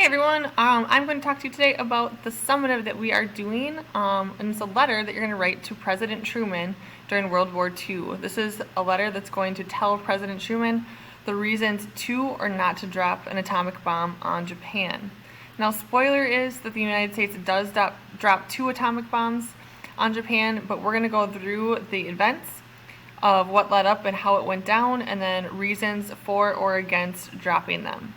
everyone, I'm going to talk to you today about the summative that we are doing, and it's a letter that you're going to write to President Truman during World War II. This is a letter that's going to tell President Truman the reasons to or not to drop an atomic bomb on Japan. Now, spoiler is that the United States does drop 2 atomic bombs on Japan, but we're going to go through the events of what led up and how it went down, and then reasons for or against dropping them.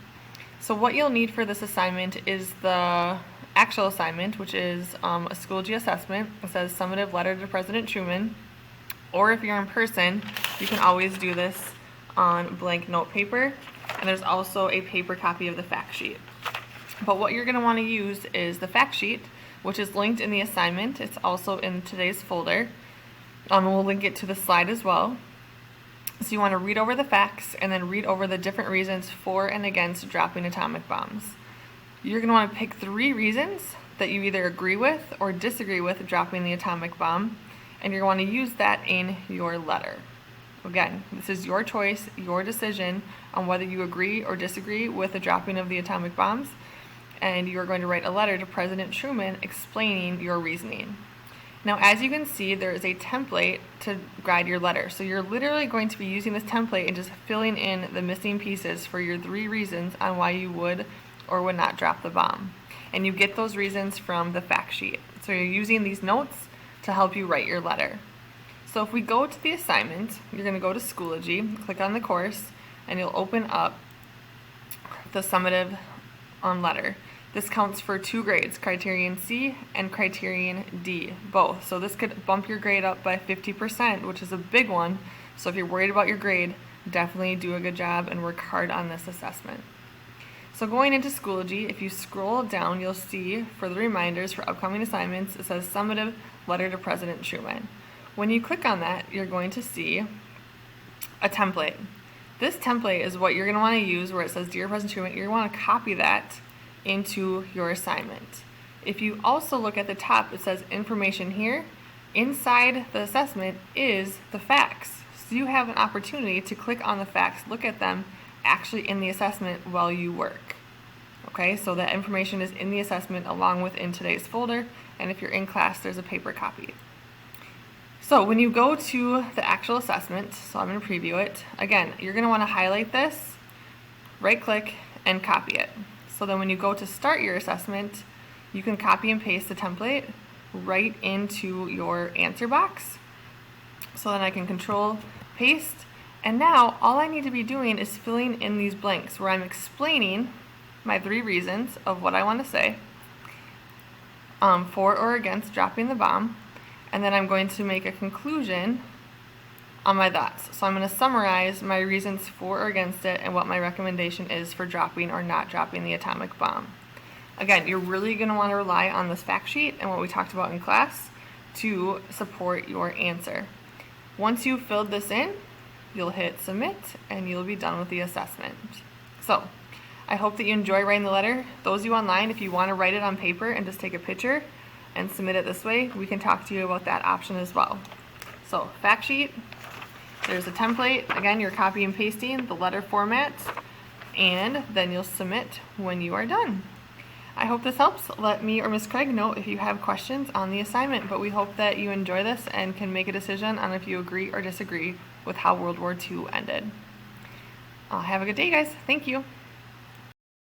So what you'll need for this assignment is the actual assignment, which is a Schoology assessment. It says summative letter to President Truman. Or if you're in person, you can always do this on blank note paper. And there's also a paper copy of the fact sheet. But what you're going to want to use is the fact sheet, which is linked in the assignment. It's also in today's folder. We'll link it to the slide as well. So you want to read over the facts and then read over the different reasons for and against dropping atomic bombs. You're going to want to pick 3 reasons that you either agree with or disagree with dropping the atomic bomb, and you're going to want to use that in your letter. Again, this is your choice, your decision on whether you agree or disagree with the dropping of the atomic bombs, and you are going to write a letter to President Truman explaining your reasoning. Now, as you can see, there is a template to guide your letter. So you're literally going to be using this template and just filling in the missing pieces for your 3 reasons on why you would or would not drop the bomb. And you get those reasons from the fact sheet. So you're using these notes to help you write your letter. So if we go to the assignment, you're going to go to Schoology, click on the course, and you'll open up the summative letter. This counts for 2 grades, Criterion C and Criterion D, both. So this could bump your grade up by 50%, which is a big one. So if you're worried about your grade, definitely do a good job and work hard on this assessment. So going into Schoology, if you scroll down, you'll see for the reminders for upcoming assignments, it says Summative Letter to President Truman. When you click on that, you're going to see a template. This template is what you're going to want to use where it says Dear President Truman. You're going to want to copy that into your assignment. If you also look at the top, it says information here. Inside the assessment is the facts. So you have an opportunity to click on the facts, look at them actually in the assessment while you work. Okay, so that information is in the assessment along with in today's folder, and if you're in class, there's a paper copy. So when you go to the actual assessment, so I'm going to preview it, again, you're going to want to highlight this, right click, and copy it. So then when you go to start your assessment, you can copy and paste the template right into your answer box. So then I can control paste. And now all I need to be doing is filling in these blanks where I'm explaining my 3 reasons of what I want to say for or against dropping the bomb. And then I'm going to make a conclusion on my thoughts. So I'm going to summarize my reasons for or against it and what my recommendation is for dropping or not dropping the atomic bomb. Again, you're really going to want to rely on this fact sheet and what we talked about in class to support your answer. Once you've filled this in, you'll hit submit and you'll be done with the assessment. So I hope that you enjoy writing the letter. Those of you online, if you want to write it on paper and just take a picture and submit it this way, we can talk to you about that option as well. So fact sheet, there's a template. Again, you're copy and pasting the letter format, and then you'll submit when you are done. I hope this helps. Let me or Ms. Craig know if you have questions on the assignment, but we hope that you enjoy this and can make a decision on if you agree or disagree with how World War II ended. Have a good day, guys. Thank you.